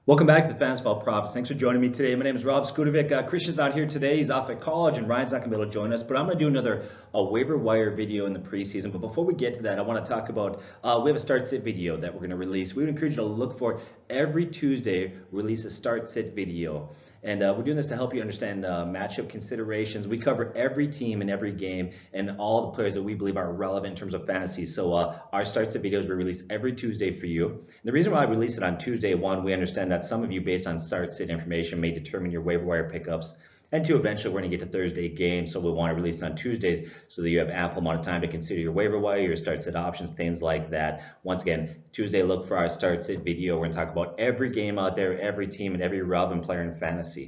Welcome back to the Fantasy Prophets. Thanks for joining me today. My name is Rob Skudovic. Christian's not here today. He's off at college, and Ryan's not going to be able to join us. But I'm going to do another waiver wire video in the preseason. But before we get to that, I want to talk about we have a start sit video that we're going to release. We would encourage you to look for every Tuesday release a start sit video. And we're doing this to help you understand matchup considerations. We cover every team and every game and all the players that we believe are relevant in terms of fantasy. So our start sit videos we release every Tuesday for you. And the reason why I release it on Tuesday, one, we understand that some of you, based on start sit information, may determine your waiver wire pickups. And two, eventually we're going to get to Thursday games, so we want to release it on Tuesdays so that you have ample amount of time to consider your waiver wire, your start sit options, things like that. Once again, Tuesday, look for our start sit video. We're going to talk about every game out there, every team, and every relevant player in fantasy.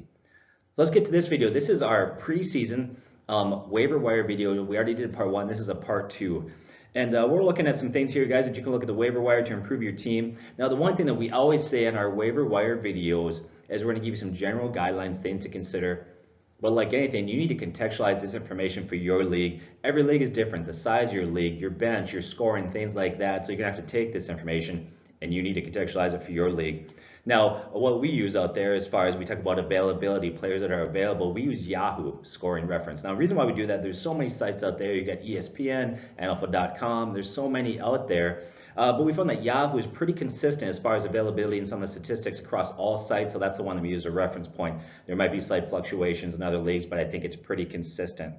So let's get to this video. This is our preseason waiver wire video. We already did part one. This is a part two. And we're looking at some things here, guys, that you can look at the waiver wire to improve your team. Now, the one thing that we always say in our waiver wire videos is we're going to give you some general guidelines, things to consider. But like anything, you need to contextualize this information for your league. Every league is different. The size of your league, your bench, your scoring, things like that. So you're going to have to take this information and you need to contextualize it for your league. Now, what we use out there as far as we talk about availability, players that are available, we use Yahoo scoring reference. Now, the reason why we do that, there's so many sites out there. You got ESPN, NFL.com. There's so many out there. But we found that Yahoo is pretty consistent as far as availability and some of the statistics across all sites. So that's the one that we use as a reference point. There might be slight fluctuations in other leagues, but I think it's pretty consistent.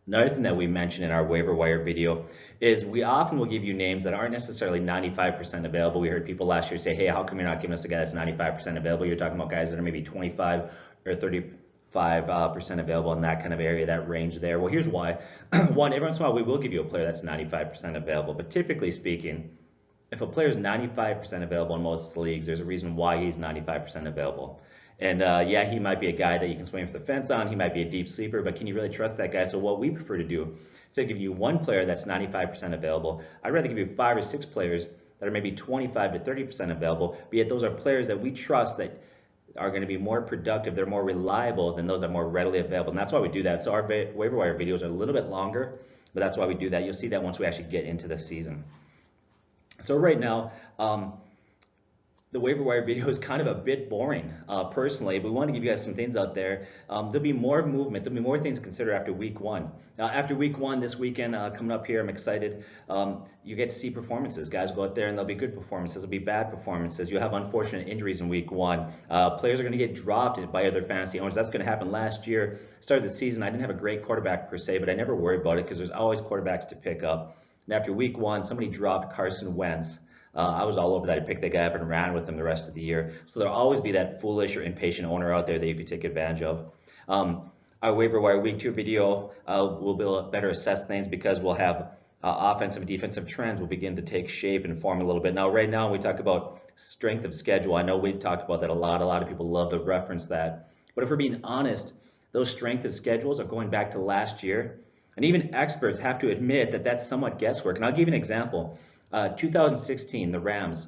Another thing that we mentioned in our waiver wire video is we often will give you names that aren't necessarily 95% available. We heard people last year say, hey, how come you're not giving us a guy that's 95% available? You're talking about guys that are maybe 25 or 35% available in that kind of area, that range there. Well, here's why. One, every once in a while we will give you a player that's 95% available, but typically speaking, if a player is 95% available in most leagues, there's a reason why he's 95% available. And yeah, he might be a guy that you can swing for the fence on. He might be a deep sleeper, but can you really trust that guy? So what we prefer to do is to give you one player that's 95% available. I'd rather give you 5 or 6 players that are maybe 25 to 30% available, but yet those are players that we trust that are going to be more productive. They're more reliable than those that are more readily available. And that's why we do that. So our waiver wire videos are a little bit longer, but that's why we do that. You'll see that once we actually get into the season. So right now, the waiver wire video is kind of a bit boring, personally, but we want to give you guys some things out there. There'll be more movement. There'll be more things to consider after week one. After week one this weekend, coming up here, I'm excited. You get to see performances. Guys go out there and there'll be good performances. There'll be bad performances. You'll have unfortunate injuries in week one. Players are going to get dropped by other fantasy owners. That's going to happen last year. Started the season, I didn't have a great quarterback per se, but I never worry about it because there's always quarterbacks to pick up. And after week one, somebody dropped Carson Wentz. I was all over that. I picked the guy up and ran with him the rest of the year. So there'll always be that foolish or impatient owner out there that you could take advantage of. Our waiver wire week 2 video will be able to better assess things because we'll have offensive and defensive trends will begin to take shape and form a little bit. Now, right now, we talk about strength of schedule. I know we talked about that a lot. A lot of people love to reference that. But if we're being honest, those strength of schedules are going back to last year. And even experts have to admit that that's somewhat guesswork. And I'll give you an example. 2016, the Rams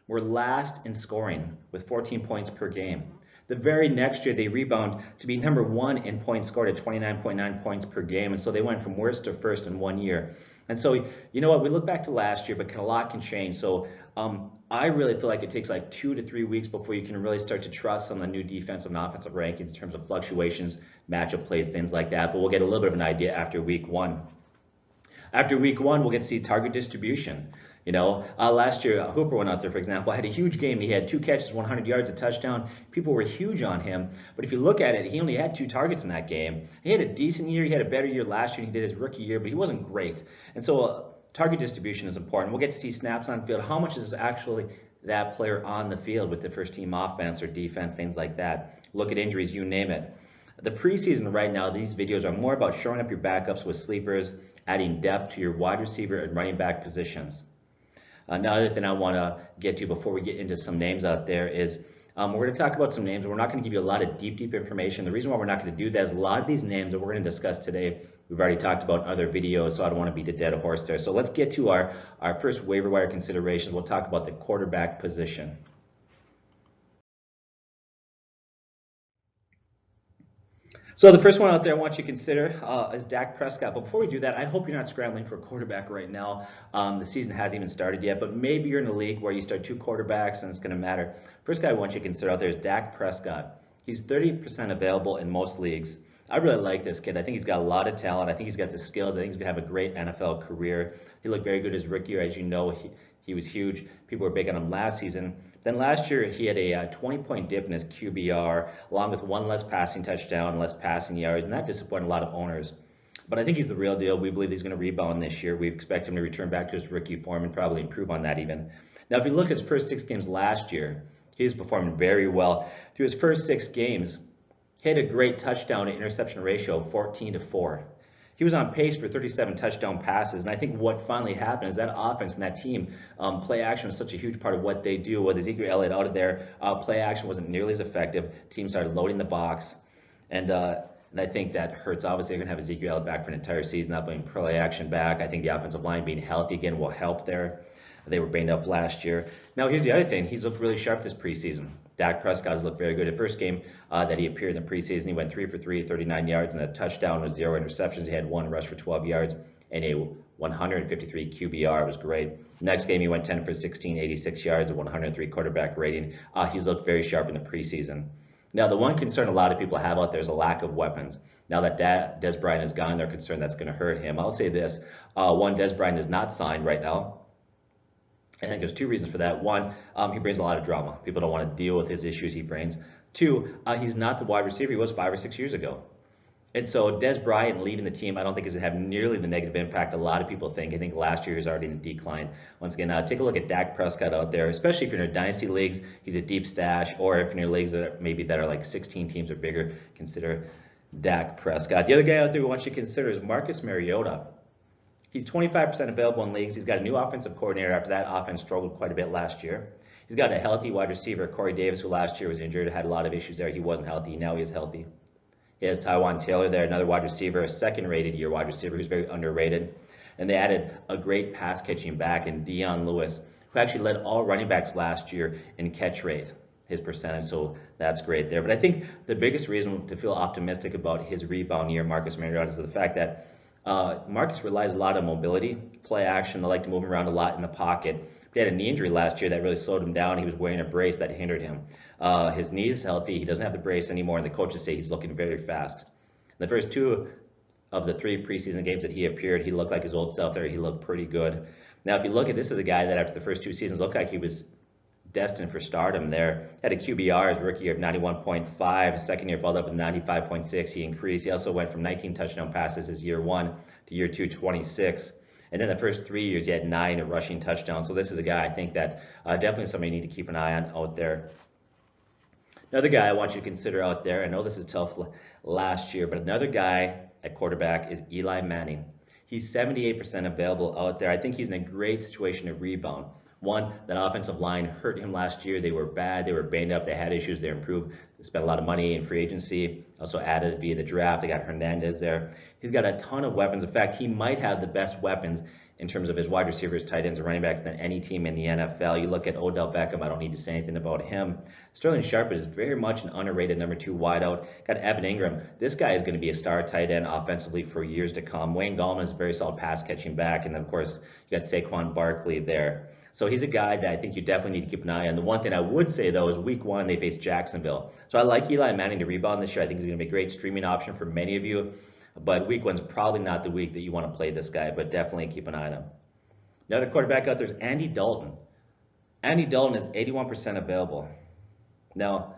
were last in scoring with 14 points per game. The very next year, they rebound to be number 1 in points scored at 29.9 points per game. And so they went from worst to first in 1 year. And so, you know what, we look back to last year, but a lot can change. So I really feel like it takes like 2 to 3 weeks before you can really start to trust some of the new defensive and offensive rankings in terms of fluctuations, matchup plays, things like that. But we'll get a little bit of an idea after week 1. After week 1, we'll get to see target distribution. You know, last year, Hooper went out there, for example, had a huge game. He had 2 catches, 100 yards, a touchdown. People were huge on him. But if you look at it, he only had 2 targets in that game. He had a decent year. He had a better year last year than he did his rookie year, but he wasn't great. And so target distribution is important. We'll get to see snaps on field. How much is actually that player on the field with the first team offense or defense, things like that. Look at injuries, you name it. The preseason right now, these videos are more about showing up your backups with sleepers, adding depth to your wide receiver and running back positions. Another thing I want to get to before we get into some names out there is we're going to talk about some names. We're not going to give you a lot of deep information. The reason why we're not going to do that is a lot of these names that we're going to discuss today, we've already talked about in other videos, so I don't want to beat a dead horse there. So let's get to our first waiver wire considerations. We'll talk about the quarterback position. So the first one out there I want you to consider is Dak Prescott. But before we do that, I hope you're not scrambling for a quarterback right now. The season hasn't even started yet, but maybe you're in a league where you start 2 quarterbacks and it's going to matter. First guy I want you to consider out there is Dak Prescott. He's 30% available in most leagues. I really like this kid. I think he's got a lot of talent. I think he's got the skills. I think he's going to have a great NFL career. He looked very good his rookie year. As you know, he was huge. People were big on him last season. Then last year, he had a 20-point dip in his QBR, along with 1 less passing touchdown, less passing yards, and that disappointed a lot of owners. But I think he's the real deal. We believe he's going to rebound this year. We expect him to return back to his rookie form and probably improve on that even. Now, if you look at his first 6 games last year, he's performing very well. Through his first 6 games, he had a great touchdown to interception ratio of 14-4. He was on pace for 37 touchdown passes, and I think what finally happened is that offense and that team, play action was such a huge part of what they do. With Ezekiel Elliott out of there, play action wasn't nearly as effective. Teams started loading the box, and I think that hurts. Obviously, they're going to have Ezekiel Elliott back for an entire season, not bringing play action back. I think the offensive line being healthy again will help there. They were banged up last year. Now, here's the other thing. He's looked really sharp this preseason. Dak Prescott has looked very good. The first game that he appeared in the preseason, he went 3 for 3, 39 yards, and a touchdown with 0 interceptions. He had 1 rush for 12 yards and a 153 QBR. It was great. Next game, he went 10 for 16, 86 yards, a 103 quarterback rating. He's looked very sharp in the preseason. Now, the one concern a lot of people have out there is a lack of weapons. Now that Dez Bryant is gone, they're concerned that's going to hurt him. I'll say this. One, Dez Bryant is not signed right now. I think there's 2 reasons for that. One, he brings a lot of drama. People don't want to deal with his issues he brings. 2, he's not the wide receiver he was 5 or 6 years ago. And so Dez Bryant leaving the team, I don't think is going to have nearly the negative impact a lot of people think. I think last year he was already in a decline. Once again, take a look at Dak Prescott out there, especially if you're in dynasty leagues, he's a deep stash, or if you're in your leagues that are like 16 teams or bigger, consider Dak Prescott. The other guy out there we want you to consider is Marcus Mariota. He's 25% available in leagues. He's got a new offensive coordinator after that offense struggled quite a bit last year. He's got a healthy wide receiver, Corey Davis, who last year was injured, had a lot of issues there. He wasn't healthy. Now he is healthy. He has Tywan Taylor there, another wide receiver, a second-rated year wide receiver who's very underrated. And they added a great pass-catching back in Dion Lewis, who actually led all running backs last year in catch rate, his percentage, so that's great there. But I think the biggest reason to feel optimistic about his rebound year, Marcus Mariota, is the fact that Marcus relies a lot on mobility, play action. They like to move him around a lot in the pocket. He had a knee injury last year that really slowed him down. He was wearing a brace that hindered him. His knee is healthy. He doesn't have the brace anymore, and the coaches say he's looking very fast. In the first 2 of the 3 preseason games that he appeared, he looked like his old self there. He looked pretty good. Now, if you look at this as a guy that after the first 2 seasons looked like he was destined for stardom there. Had a QBR his rookie year of 91.5. His second year followed up with 95.6. He increased. He also went from 19 touchdown passes his year 1 to year 2, 26. And then the first 3 years, he had 9 rushing touchdowns. So this is a guy I think that definitely somebody you need to keep an eye on out there. Another guy I want you to consider out there, I know this is tough last year, but another guy at quarterback is Eli Manning. He's 78% available out there. I think he's in a great situation to rebound. One, that offensive line hurt him last year. They were bad. They were banged up. They had issues. They improved. They spent a lot of money in free agency. Also added via the draft. They got Hernandez there. He's got a ton of weapons. In fact, he might have the best weapons in terms of his wide receivers, tight ends, and running backs than any team in the NFL. You look at Odell Beckham. I don't need to say anything about him. Sterling Sharp is very much an underrated number 2 wideout. Got Evan Ingram. This guy is going to be a star tight end offensively for years to come. Wayne Gallman is a very solid pass catching back. And then, of course, you got Saquon Barkley there. So he's a guy that I think you definitely need to keep an eye on. The one thing I would say, though, is week 1, they face Jacksonville. So I like Eli Manning to rebound this year. I think he's going to be a great streaming option for many of you. But week 1's probably not the week that you want to play this guy, but definitely keep an eye on him. Another quarterback out there is Andy Dalton. Andy Dalton is 81% available. Now,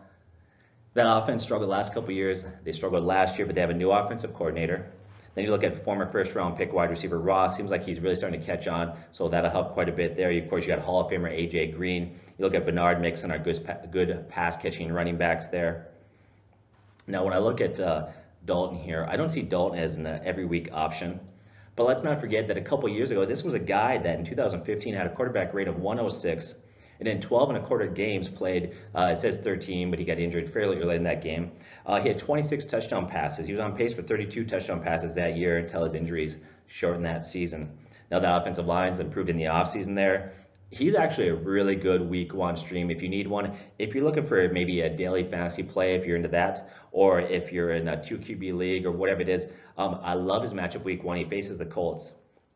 that offense struggled the last couple of years. They struggled last year, but they have a new offensive coordinator. Then you look at former first-round pick wide receiver Ross. Seems like he's really starting to catch on, so that'll help quite a bit there. Of course, you got Hall of Famer A.J. Green. You look at Bernard Mixon, our good pass-catching running backs there. Now, when I look at Dalton here, I don't see Dalton as an every-week option. But let's not forget that a couple years ago, this was a guy that in 2015 had a quarterback rate of 106. And in 12 1/4 games played, it says 13, but he got injured fairly early in that game. He had 26 touchdown passes. He was on pace for 32 touchdown passes that year until his injuries shortened that season. Now that offensive line's improved in the offseason there. He's actually a really good week 1 stream if you need one. If you're looking for maybe a daily fantasy play, if you're into that, or if you're in a 2 QB league or whatever it is, I love his matchup week 1. He faces the Colts.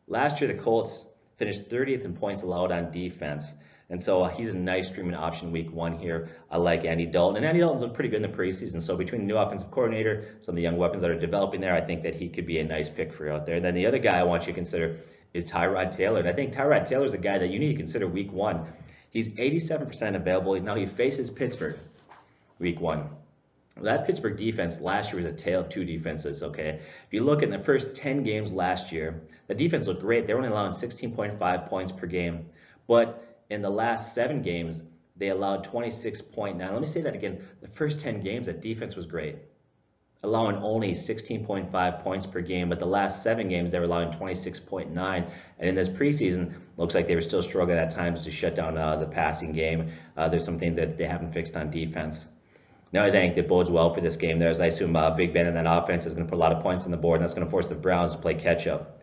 Last year, the Colts finished 30th in points allowed on defense. And so he's a nice streaming option week 1 here. I like Andy Dalton. And Andy Dalton's looked pretty good in the preseason. So between the new offensive coordinator, some of the young weapons that are developing there, I think that he could be a nice pick for you out there. And then the other guy I want you to consider is Tyrod Taylor. And I think Tyrod Taylor is a guy that you need to consider week 1. He's 87% available. Now he faces Pittsburgh week 1. That Pittsburgh defense last year was a tale of two defenses, okay? If you look at the first 10 games last year, the defense looked great. They were only allowing 16.5 points per game. But in the last 7 games, they allowed 26.9. Let me say that again. The first 10 games, that defense was great, allowing only 16.5 points per game. But the last 7 games, they were allowing 26.9. And in this preseason, looks like they were still struggling at times to shut down the passing game. There's some things that they haven't fixed on defense. Now I think that bodes well for this game there, as I assume Big Ben in that offense is going to put a lot of points on the board, and that's going to force the Browns to play catch-up.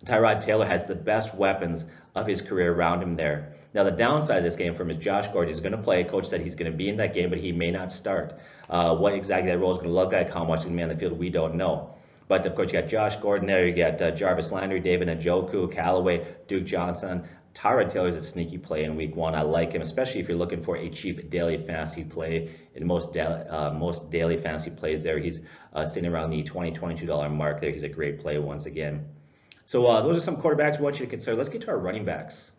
Tyrod Taylor has the best weapons of his career around him there. Now the downside of this game for him is Josh Gordon. He's going to play. Coach said he's going to be in that game, but he may not start. What exactly that role is going to look like, how much he's going to be on the field, we don't know. But of course, you got Josh Gordon there. You got Jarvis Landry, David Njoku, Callaway, Duke Johnson. Tyrod Taylor's a sneaky play in week 1. I like him, especially if you're looking for a cheap daily fantasy play. In most daily fantasy plays there, he's sitting around the $22 mark there. He's a great play once again. So those are some quarterbacks we want you to consider. Let's get to our running backs.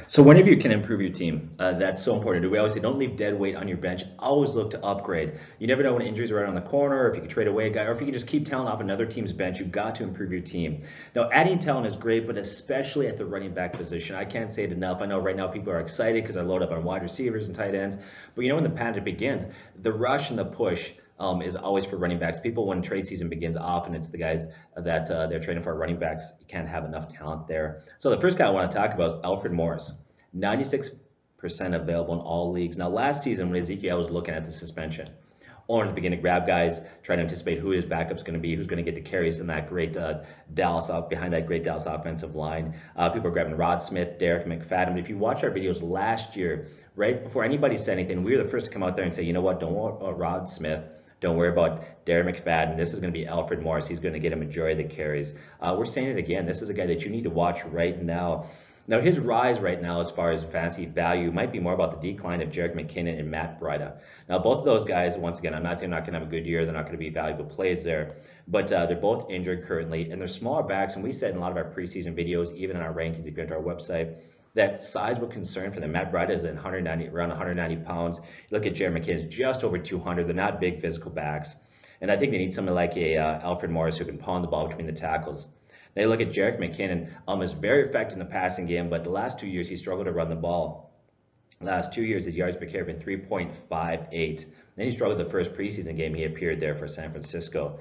So whenever you can improve your team, that's so important. We always say don't leave dead weight on your bench. Always look to upgrade. You never know when injuries are right on the corner, or if you can trade away a guy, or if you can just keep talent off another team's bench. You've got to improve your team. Now, adding talent is great, but especially at the running back position. I can't say it enough. I know right now people are excited because I load up on wide receivers and tight ends. But you know when the pattern begins, the rush and the push is always for running backs. People, when trade season begins, often it's the guys that they're trading for running backs. You can't have enough talent there. So the first guy I want to talk about is Alfred Morris. 96% available in all leagues. Now, last season when Ezekiel was looking at the suspension, owners began to grab guys, trying to anticipate who his backup's going to be, who's going to get the carries in that great behind that great Dallas offensive line. People are grabbing Rod Smith, Derek McFadden. If you watch our videos last year, right before anybody said anything, we were the first to come out there and say, you know what, don't worry about Rod Smith. Don't worry about Derek McFadden. This is going to be Alfred Morris. He's going to get a majority of the carries. We're saying it again. This is a guy that you need to watch right now. Now, his rise right now as far as fantasy value might be more about the decline of Jerick McKinnon and Matt Breida. Now, both of those guys, once again, I'm not saying they're not going to have a good year. They're not going to be valuable plays there. But they're both injured currently, and they're smaller backs. And we said in a lot of our preseason videos, even in our rankings, if you go to our website, that size was concern for them. Matt Breida is at around 190 pounds. You look at Jerick McKinnon's just over 200. They're not big physical backs. And I think they need someone like a Alfred Morris who can pound the ball between the tackles. They look at Jerick McKinnon, is very effective in the passing game, but the last 2 years he struggled to run the ball. The last 2 years his yards per carry have been 3.58. Then he struggled the first preseason game he appeared there for San Francisco.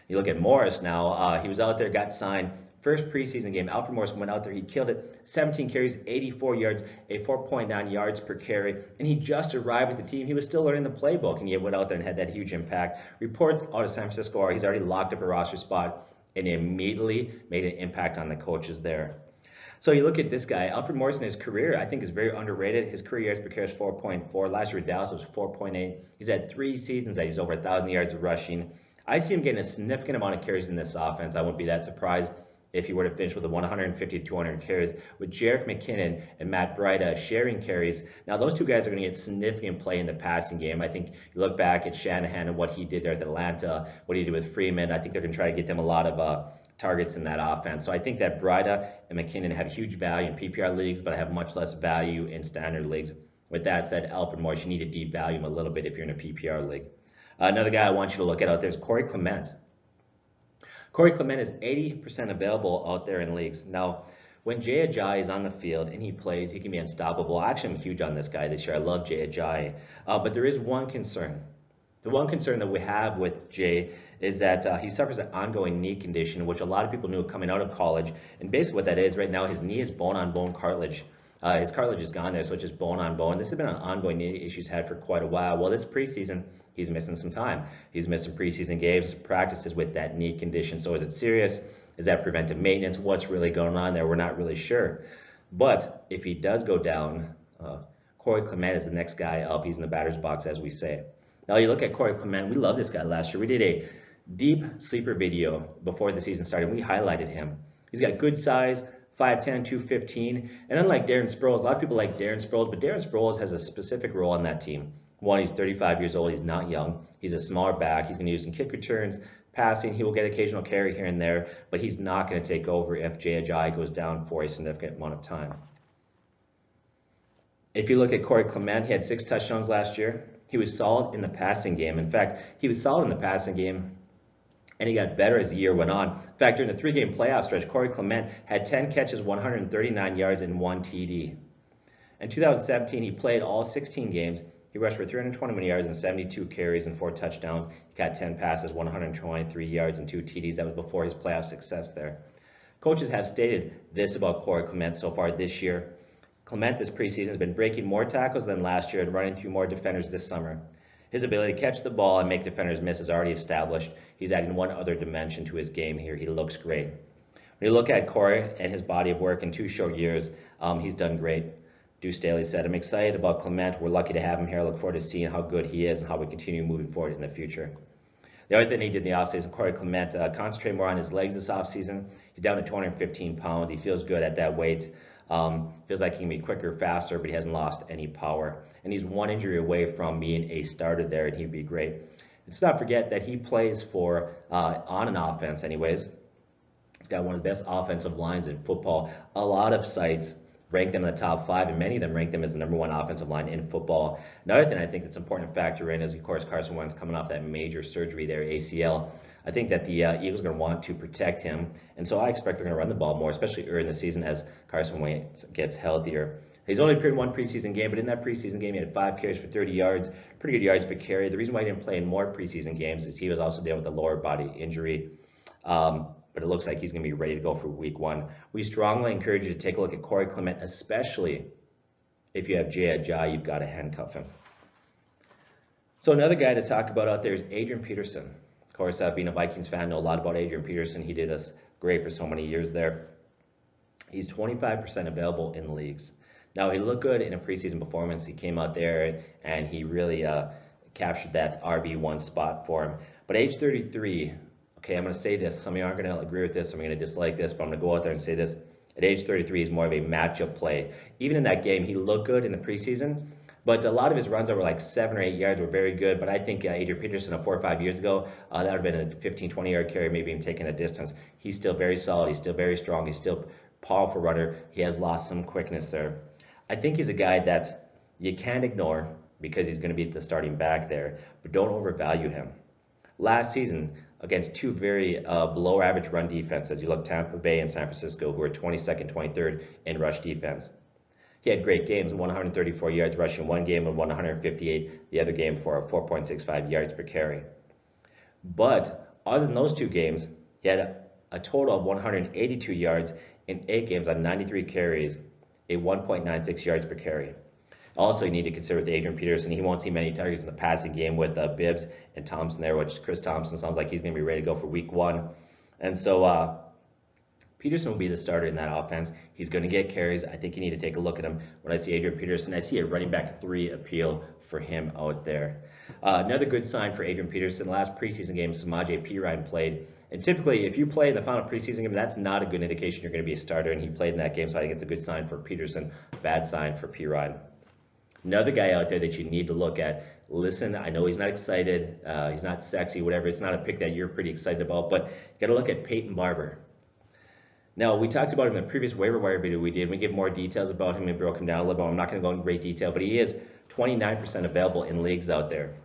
You look at Morris now, he was out there, got signed. First preseason game, Alfred Morris went out there, he killed it. 17 carries, 84 yards, a 4.9 yards per carry, and he just arrived with the team. He was still learning the playbook, and he went out there and had that huge impact. Reports out of San Francisco are he's already locked up a roster spot, and immediately made an impact on the coaches there. So you look at this guy, Alfred Morris in his career, I think is very underrated. His career yards per carry is 4.4. Last year with Dallas was 4.8. He's had 3 seasons that he's over 1,000 yards rushing. I see him getting a significant amount of carries in this offense. I wouldn't be that surprised if he were to finish with 150 to 200 carries, with Jerick McKinnon and Matt Breida sharing carries. Now, those two guys are going to get significant play in the passing game. I think you look back at Shanahan and what he did there at Atlanta, what he did with Freeman. I think they're going to try to get them a lot of targets in that offense. So I think that Breida and McKinnon have huge value in PPR leagues, but have much less value in standard leagues. With that said, Alfred Morris, you need to devalue him a little bit if you're in a PPR league. Another guy I want you to look at out there is Corey Clement. Corey Clement is 80% available out there in leagues. Now, when Jay Ajayi is on the field and he plays, he can be unstoppable. Actually, I'm huge on this guy this year. I love Jay Ajayi. But there is one concern. The one concern that we have with Jay is that he suffers an ongoing knee condition, which a lot of people knew coming out of college. And basically what that is right now, his knee is bone-on-bone cartilage. His cartilage is gone there, so it's just bone-on-bone. This has been an ongoing knee issue he's had for quite a while. Well, this preseason, he's missing some time. He's missing preseason games, practices with that knee condition. So is it serious? Is that preventive maintenance? What's really going on there? We're not really sure. But if he does go down, Corey Clement is the next guy up. He's in the batter's box, as we say. Now you look at Corey Clement. We love this guy last year. We did a deep sleeper video before the season started. We highlighted him. He's got good size, 5'10", 215. And unlike Darren Sproles, a lot of people like Darren Sproles, but Darren Sproles has a specific role on that team. One, he's 35 years old. He's not young. He's a smaller back. He's going to use some kick returns, passing. He will get occasional carry here and there, but he's not going to take over if Jay Ajayi goes down for a significant amount of time. If you look at Corey Clement, he had 6 touchdowns last year. He was solid in the passing game. In fact, he was solid in the passing game, and he got better as the year went on. In fact, during the 3-game playoff stretch, Corey Clement had 10 catches, 139 yards, and 1 TD. In 2017, he played all 16 games. He rushed for 321 yards and 72 carries and 4 touchdowns. He got 10 passes, 123 yards, and 2 TDs. That was before his playoff success there. Coaches have stated this about Corey Clement so far this year. Clement this preseason has been breaking more tackles than last year and running through more defenders this summer. His ability to catch the ball and make defenders miss is already established. He's adding one other dimension to his game here. He looks great. When you look at Corey and his body of work in 2 short years, he's done great. Deuce Staley said, "I'm excited about Clement. We're lucky to have him here. I look forward to seeing how good he is and how we continue moving forward in the future." The other thing he did in the offseason, Corey Clement concentrated more on his legs this offseason. He's down to 215 pounds. He feels good at that weight. Feels like he can be quicker, faster, but he hasn't lost any power. And he's 1 injury away from being a starter there, and he'd be great. Let's not forget that he plays for, on an offense anyways. He's got one of the best offensive lines in football. A lot of sites rank them in the top 5, and many of them rank them as the #1 offensive line in football. Another thing I think that's important to factor in is, of course, Carson Wentz coming off that major surgery there, ACL. I think that the Eagles are going to want to protect him, and so I expect they're going to run the ball more, especially early in the season as Carson Wentz gets healthier. He's only appeared in 1 preseason game, but in that preseason game, he had 5 carries for 30 yards, pretty good yards per carry. The reason why he didn't play in more preseason games is he was also dealing with a lower body injury. But it looks like he's going to be ready to go for week 1. We strongly encourage you to take a look at Corey Clement, especially if you have Jay Ajayi, you've got to handcuff him. So another guy to talk about out there is Adrian Peterson. Of course, being a Vikings fan, I know a lot about Adrian Peterson. He did us great for so many years there. He's 25% available in leagues. Now, he looked good in a preseason performance. He came out there and he really captured that RB1 spot for him. But age 33, okay, I'm going to say this. Some of you aren't going to agree with this. Some are going to dislike this, but I'm going to go out there and say this. At age 33, he's more of a matchup play. Even in that game, he looked good in the preseason, but a lot of his runs over like 7 or 8 yards were very good. But I think Adrian Peterson 4 or 5 years ago, that would have been a 15, 20-yard carry, maybe even taking a distance. He's still very solid. He's still very strong. He's still a powerful runner. He has lost some quickness there. I think he's a guy that you can't ignore because he's going to be the starting back there, but don't overvalue him. Last season, against 2 very below average run defenses, you look Tampa Bay and San Francisco, who are 22nd, 23rd in rush defense. He had great games, 134 yards rushing 1 game and 158 the other game for 4.65 yards per carry. But other than those 2 games, he had a total of 182 yards in 8 games on 93 carries, a 1.96 yards per carry. Also, you need to consider with Adrian Peterson, he won't see many targets in the passing game with Bibbs and Thompson there, which Chris Thompson sounds like he's going to be ready to go for week 1. And so Peterson will be the starter in that offense. He's going to get carries. I think you need to take a look at him. When I see Adrian Peterson, I see a running back 3 appeal for him out there. Another good sign for Adrian Peterson, last preseason game, Samaje Perine played. And typically, if you play in the final preseason game, that's not a good indication you're going to be a starter, and he played in that game, so I think it's a good sign for Peterson, bad sign for Perine. Another guy out there that you need to look at, listen, I know he's not excited, he's not sexy, whatever, it's not a pick that you're pretty excited about, but you got to look at Peyton Barber. Now, we talked about him in the previous waiver wire video we did. We give more details about him and broke him down a little bit. I'm not going to go into great detail, but he is 29% available in leagues out there.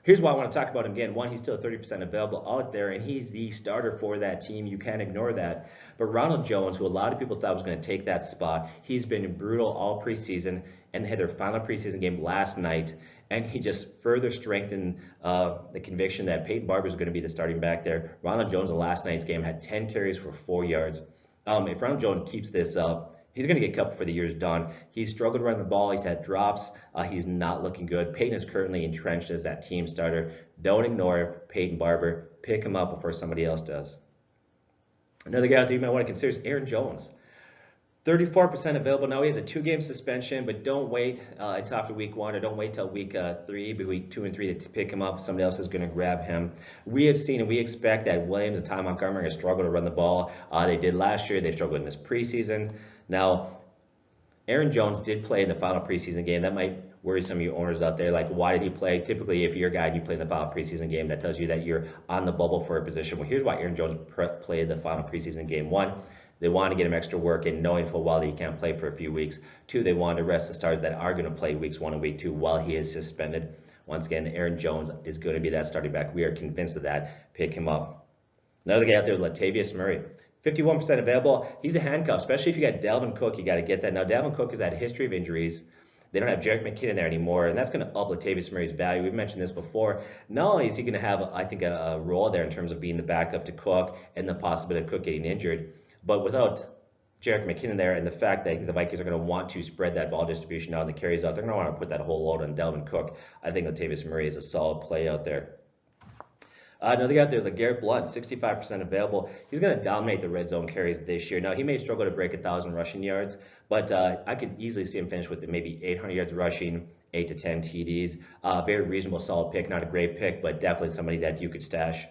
Here's why I want to talk about him again. One, he's still 30% available out there, and he's the starter for that team. You can't ignore that. But Ronald Jones, who a lot of people thought was going to take that spot, he's been brutal all preseason, and they had their final preseason game last night, and he just further strengthened the conviction that Peyton Barber is going to be the starting back there. Ronald Jones in last night's game had 10 carries for 4 yards. If Ronald Jones keeps this up, he's going to get cut before the year's done. He's struggled around the ball. He's had drops. He's not looking good. Peyton is currently entrenched as that team starter. Don't ignore Peyton Barber. Pick him up before somebody else does. Another guy out there you might want to consider is Aaron Jones. 34% available. Now he has a 2-game suspension, but don't wait until after week 1, or don't wait till week 3, but week 2 and 3 to pick him up. Somebody else is going to grab him. We have seen and we expect that Williams and Ty Montgomery are going to struggle to run the ball. They did last year. They struggled in this preseason. Now, Aaron Jones did play in the final preseason game. That might worry some of you owners out there. Like, why did he play? Typically, if you're a guy and you play in the final preseason game, that tells you that you're on the bubble for a position. Well, here's why Aaron Jones played the final preseason game. 1, they want to get him extra work in, knowing full well that he can't play for a few weeks. 2, they want to rest the stars that are going to play weeks 1 and week 2 while he is suspended. Once again, Aaron Jones is going to be that starting back. We are convinced of that. Pick him up. Another guy out there is Latavius Murray. 51% available. He's a handcuff, especially if you got Dalvin Cook. You got to get that. Now, Dalvin Cook has had a history of injuries. They don't have Jerick McKinnon there anymore, and that's going to up Latavius Murray's value. We've mentioned this before. Not only is he going to have, I think, a role there in terms of being the backup to Cook and the possibility of Cook getting injured, but without Jerick McKinnon there and the fact that I think the Vikings are going to want to spread that ball distribution out and the carries out, they're going to want to put that whole load on Dalvin Cook. I think Latavius Murray is a solid play out there. Another guy out there is Garrett Blount, 65% available. He's going to dominate the red zone carries this year. Now, he may struggle to break 1,000 rushing yards, but I could easily see him finish with maybe 800 yards rushing, 8 to 10 TDs. Very reasonable, solid pick. Not a great pick, but definitely somebody that you could stash.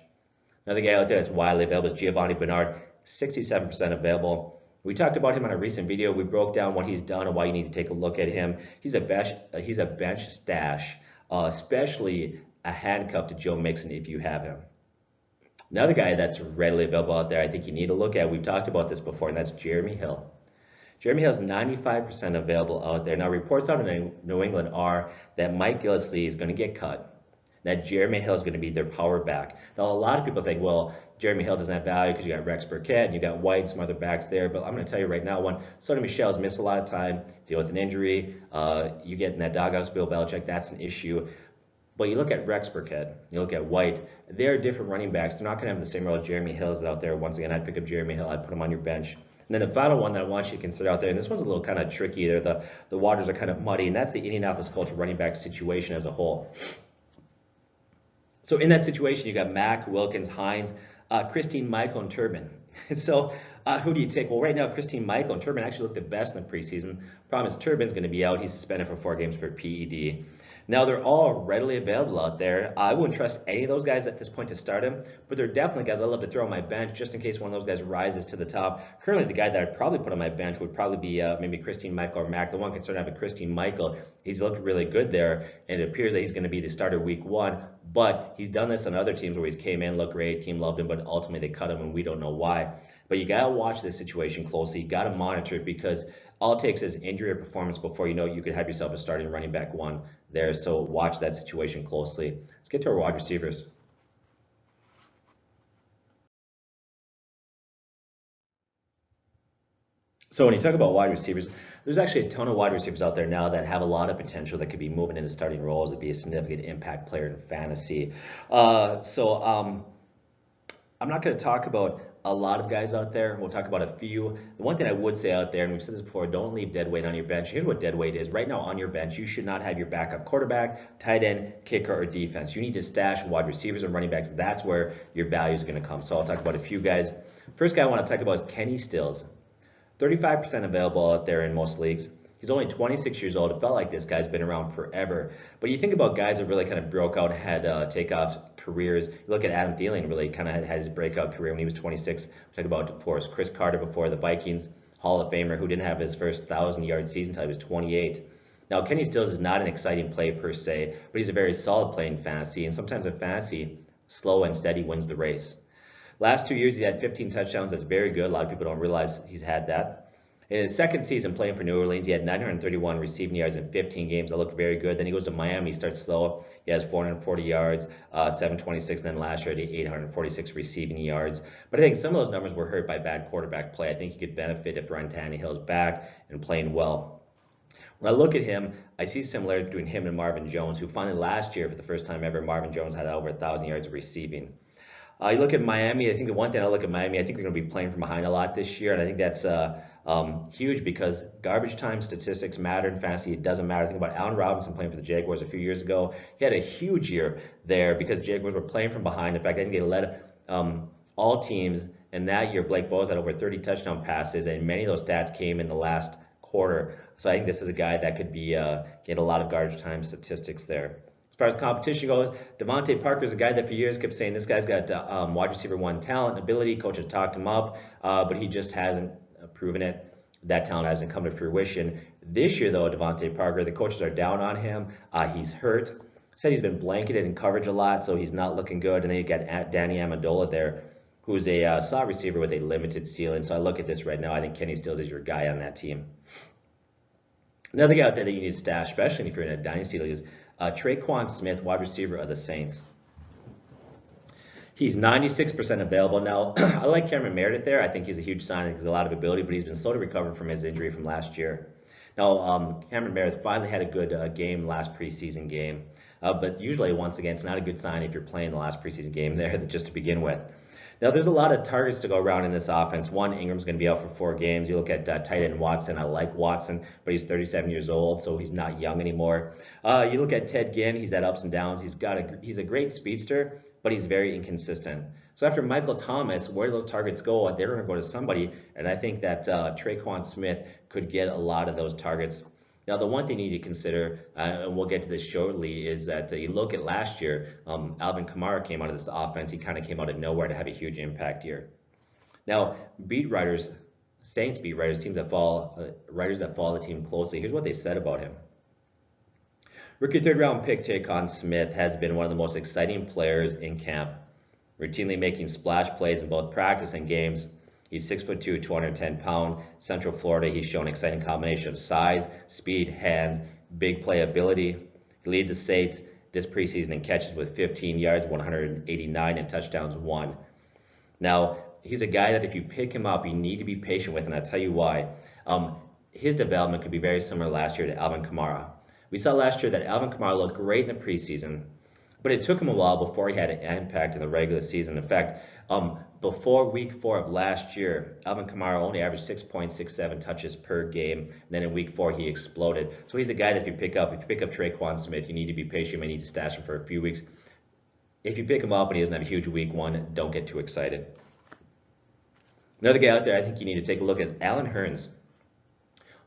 Another guy out there that's widely available is Giovanni Bernard, 67% available. We talked about him on a recent video. We broke down what he's done and why you need to take a look at him. He's a bench stash, especially a handcuff to Joe Mixon if you have him. Another guy that's readily available out there I think you need to look at, we've talked about this before, and that's Jeremy Hill. Jeremy Hill's 95% available out there. Now, reports out in New England are that Mike Gillislee is going to get cut, that Jeremy Hill is going to be their power back. Now, a lot of people think, well, Jeremy Hill doesn't have value because you got Rex Burkhead and you got White and some other backs there. But I'm going to tell you right now, one, Sonny Michel's missed a lot of time, deal with an injury. You get in that doghouse, Bill Belichick, that's an issue. But you look at Rex Burkhead, you look at White, they're different running backs. They're not going to have the same role as Jeremy Hill out there. Once again, I'd pick up Jeremy Hill. I'd put him on your bench. And then the final one that I want you to consider out there, and this one's a little kind of tricky there. The waters are kind of muddy, and that's the Indianapolis Colts running back situation as a whole. So in that situation, you got Mack, Wilkins, Hines, Christine Michael, and Turbin. So who do you take? Well, right now, Christine Michael and Turbin actually look the best in the preseason. Problem is Turbin's going to be out. He's suspended for 4 games for PED. Now, they're all readily available out there. I wouldn't trust any of those guys at this point to start him, but they're definitely guys I'd love to throw on my bench just in case one of those guys rises to the top. Currently, the guy that I'd probably put on my bench would probably be maybe Christine Michael or Mack. The one concern I have with Christine Michael, he's looked really good there, and it appears that he's going to be the starter week 1, but he's done this on other teams where he's came in, looked great, team loved him, but ultimately they cut him, and we don't know why. But you got to watch this situation closely. You got to monitor it because all it takes is injury or performance before you know you could have yourself a starting running back 1 there. So watch that situation closely. Let's get to our wide receivers. So when you talk about wide receivers, there's actually a ton of wide receivers out there now that have a lot of potential that could be moving into starting roles and be a significant impact player in fantasy. I'm not going to talk about a lot of guys out there. We'll talk about a few. The one thing I would say out there, and we've said this before, don't leave dead weight on your bench. Here's what dead weight is. Right now on your bench, you should not have your backup quarterback, tight end, kicker, or defense. You need to stash wide receivers and running backs. That's where your value is going to come. So I'll talk about a few guys. First guy I want to talk about is Kenny Stills. 35% available out there in most leagues. He's only 26 years old. It felt like this guy's been around forever. But you think about guys that really kind of broke out, had takeoff careers. You look at Adam Thielen, really kind of had his breakout career when he was 26. We talked about, of course, Chris Carter before the Vikings, Hall of Famer, who didn't have his first 1,000-yard season until he was 28. Now, Kenny Stills is not an exciting play per se, but he's a very solid play in fantasy. And sometimes in fantasy, slow and steady wins the race. Last 2 years, he had 15 touchdowns. That's very good. A lot of people don't realize he's had that. In his second season playing for New Orleans, he had 931 receiving yards in 15 games. That looked very good. Then he goes to Miami, starts slow. He has 440 yards, 726. Then last year, he had 846 receiving yards. But I think some of those numbers were hurt by bad quarterback play. I think he could benefit if Ryan Tannehill's back and playing well. When I look at him, I see similarity between him and Marvin Jones, who finally last year, for the first time ever, Marvin Jones had over 1,000 yards of receiving. You look at Miami, I think the one thing I look at Miami, I think they're going to be playing from behind a lot this year, and I think that's huge because garbage time statistics matter in fantasy. It doesn't matter. Think about Allen Robinson playing for the Jaguars a few years ago. He had a huge year there because Jaguars were playing from behind. In fact, I think they led all teams And that year, Blake Bowles had over 30 touchdown passes, and many of those stats came in the last quarter. So I think this is a guy that could be get a lot of garbage time statistics there. As far as competition goes, Devontae Parker is a guy that for years kept saying this guy's got wide receiver 1 talent, ability. Coaches talked him up, but he just hasn't proven it. That talent hasn't come to fruition. This year, though, Devontae Parker, the coaches are down on him. He's hurt. Said he's been blanketed in coverage a lot, so he's not looking good. And then you got Danny Amendola there, who's a slot receiver with a limited ceiling. So I look at this right now. I think Kenny Stills is your guy on that team. Another guy out there that you need to stash, especially if you're in a dynasty league, is Traquan Smith, wide receiver of the Saints. He's 96% available. Now, I like Cameron Meredith there. I think he's a huge sign. He's a lot of ability, but he's been slow to recover from his injury from last year. Now, Cameron Meredith finally had a good game last preseason game. But usually, once again, it's not a good sign if you're playing the last preseason game there just to begin with. Now, there's a lot of targets to go around in this offense. One, Ingram's going to be out for 4 games. You look at tight end Watson. I like Watson, but he's 37 years old, so he's not young anymore. You look at Ted Ginn. He's had ups and downs. He's a great speedster, but he's very inconsistent. So after Michael Thomas, where do those targets go? They're going to go to somebody, and I think that Traquan Smith could get a lot of those targets. Now, the one thing you need to consider, and we'll get to this shortly, is that you look at last year, Alvin Kamara came out of this offense. He kind of came out of nowhere to have a huge impact here. Now, beat writers, Saints beat writers, writers that follow the team closely, here's what they've said about him. Rookie 3rd-round pick Traquan Smith has been one of the most exciting players in camp, routinely making splash plays in both practice and games. He's 6'2", 210 pounds. Central Florida, he's shown an exciting combination of size, speed, hands, big playability. He leads the Saints this preseason in catches with 15 yards, 189, and touchdowns 1. Now, he's a guy that if you pick him up, you need to be patient with, and I'll tell you why. His development could be very similar last year to Alvin Kamara. We saw last year that Alvin Kamara looked great in the preseason, but it took him a while before he had an impact in the regular season. In fact, before week 4 of last year, Alvin Kamara only averaged 6.67 touches per game. And then in week 4, he exploded. So he's a guy that if you pick up Traquan Smith, you need to be patient. You may need to stash him for a few weeks. If you pick him up and he doesn't have a huge week 1, don't get too excited. Another guy out there I think you need to take a look at is Allen Hurns.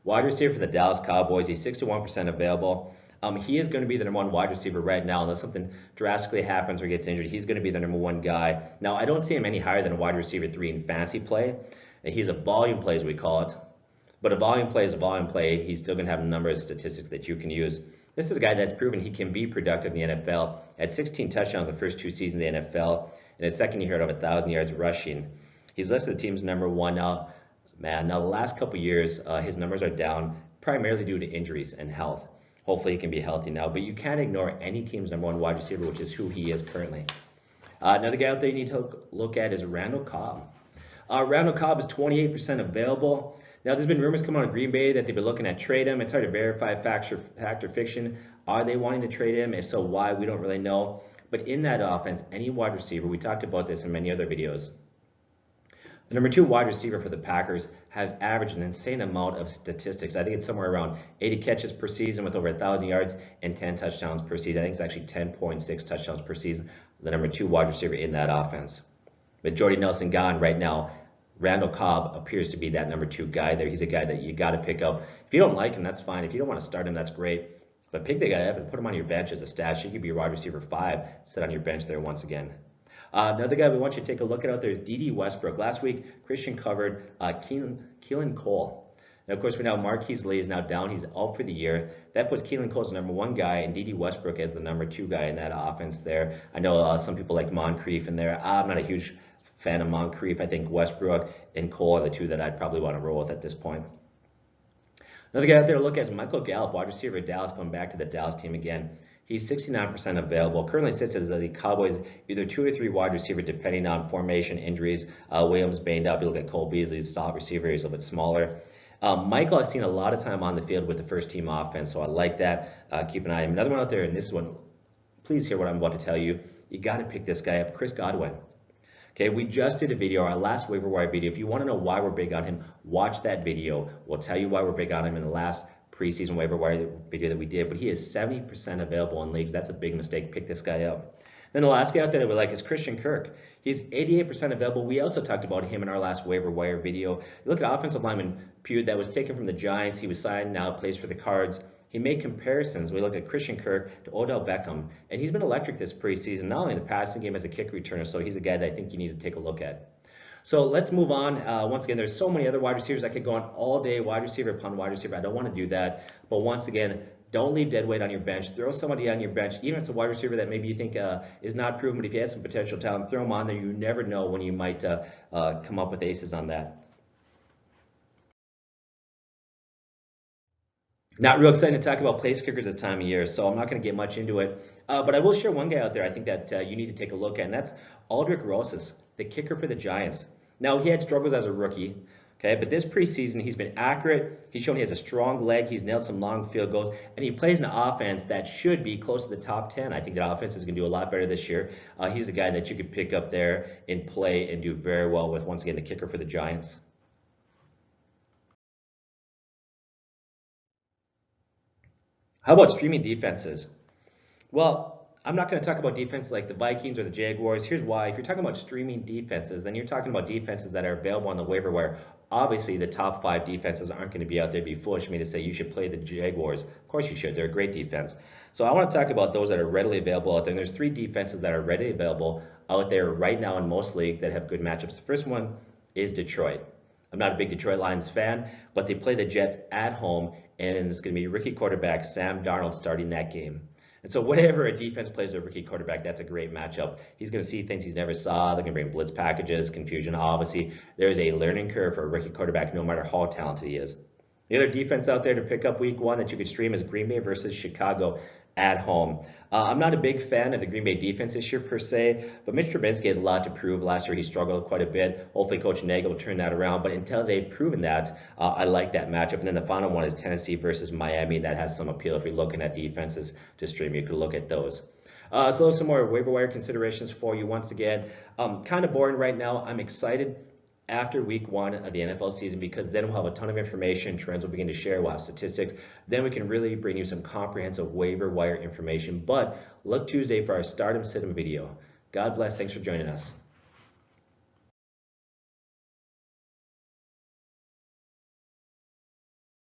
Wide receiver for the Dallas Cowboys. He's 61% available. He is going to be the #1 wide receiver right now, unless something drastically happens or gets injured. He's going to be the #1 guy. Now, I don't see him any higher than a wide receiver 3 in fantasy play. He's a volume play, as we call it. But a volume play is a volume play. He's still going to have a number of statistics that you can use. This is a guy that's proven he can be productive in the NFL. Had 16 touchdowns the first 2 seasons in the NFL. In his second year, he had over 1,000 yards rushing. He's listed the team's #1 now. Now the last couple years, his numbers are down primarily due to injuries and health. Hopefully he can be healthy now, but you can't ignore any team's #1 wide receiver, which is who he is currently. Another guy out there you need to look at is Randall Cobb. Randall Cobb is 28% available. Now there's been rumors coming out of Green Bay that they've been looking at trade him. It's hard to verify fact or fiction. Are they wanting to trade him? If so, why? We don't really know. But in that offense, any wide receiver, we talked about this in many other videos, the #2 wide receiver for the Packers has averaged an insane amount of statistics. I think it's somewhere around 80 catches per season with over 1,000 yards and 10 touchdowns per season. I think it's actually 10.6 touchdowns per season, the #2 wide receiver in that offense. With Jordy Nelson gone right now, Randall Cobb appears to be that #2 guy there. He's a guy that you got to pick up. If you don't like him, that's fine. If you don't want to start him, that's great. But pick the guy up and put him on your bench as a stash. He could be a wide receiver 5, sit on your bench there once again. Another guy we want you to take a look at out there is D.D. Westbrook. Last week, Christian covered Keelan Cole. Now, of course, we know Marquise Lee is now down. He's out for the year. That puts Keelan Cole as the #1 guy and D.D. Westbrook as the #2 guy in that offense there. I know some people like Moncrief in there. I'm not a huge fan of Moncrief. I think Westbrook and Cole are the 2 that I'd probably want to roll with at this point. Another guy out there to look at is Michael Gallup, wide receiver at Dallas, going back to the Dallas team again. He's 69% available. Currently sits as the Cowboys' either 2 or 3 wide receiver, depending on formation, injuries. Williams banged up. You look at Cole Beasley's solid receiver. He's a little bit smaller. Michael has seen a lot of time on the field with the first-team offense, so I like that. Keep an eye on him. Another one out there, and this one, please hear what I'm about to tell you. You got to pick this guy up, Chris Godwin. Okay, we just did a video, our last waiver wire video. If you want to know why we're big on him, watch that video. We'll tell you why we're big on him in the last preseason waiver wire video that we did, but he is 70% available in leagues. That's a big mistake. Pick this guy up. Then the last guy out there that we like is Christian Kirk. He's 88% available. We also talked about him in our last waiver wire video. You look at offensive lineman Pugh that was taken from the Giants. He was signed, now plays for the Cards. He made comparisons. We look at Christian Kirk to Odell Beckham, and he's been electric this preseason, not only in the passing game as a kick returner, so he's a guy that I think you need to take a look at. So let's move on. Once again, there's so many other wide receivers. I could go on all day, wide receiver upon wide receiver. I don't want to do that. But once again, don't leave dead weight on your bench. Throw somebody on your bench, even if it's a wide receiver that maybe you think is not proven, but if he has some potential talent, throw him on there. You never know when you might come up with aces on that. Not real excited to talk about place kickers this time of year, so I'm not going to get much into it. But I will share one guy out there I think that you need to take a look at, and that's Aldrick Rosas, the kicker for the Giants. Now, he had struggles as a rookie, okay, but this preseason he's been accurate. He's shown he has a strong leg. He's nailed some long field goals, and he plays in an offense that should be close to the top 10. I think that offense is going to do a lot better this year. He's the guy that you could pick up there and play and do very well with, once again, the kicker for the Giants. How about streaming defenses? Well, I'm not going to talk about defense like the Vikings or the Jaguars. Here's why. If you're talking about streaming defenses, then you're talking about defenses that are available on the waiver wire. Obviously, the top 5 defenses aren't going to be out there. It'd be foolish of me to say you should play the Jaguars. Of course you should. They're a great defense. So I want to talk about those that are readily available out there. And there's 3 defenses that are readily available out there right now in most leagues that have good matchups. The first one is Detroit. I'm not a big Detroit Lions fan, but they play the Jets at home, and it's going to be rookie quarterback Sam Darnold starting that game. And so whenever a defense plays a rookie quarterback, that's a great matchup. He's going to see things he's never saw. They're going to bring blitz packages, confusion. Obviously, there's a learning curve for a rookie quarterback, no matter how talented he is. The other defense out there to pick up week 1 that you could stream is Green Bay versus Chicago at home. I'm not a big fan of the Green Bay defense this year per se, but Mitch Trubisky has a lot to prove. Last year he struggled quite a bit. Hopefully Coach Nagel will turn that around, but until they've proven that, I like that matchup. And then the final one is Tennessee versus Miami. That has some appeal. If you're looking at defenses to stream, you could look at those. So those are some more waiver wire considerations for you. Once again, kind of boring right now. I'm excited after week 1 of the NFL season, because then we'll have a ton of information. Trends will begin to share. We'll have statistics. Then we can really bring you some comprehensive waiver wire information. But look Tuesday for our Stardom Sit 'em video. God bless. Thanks for joining us.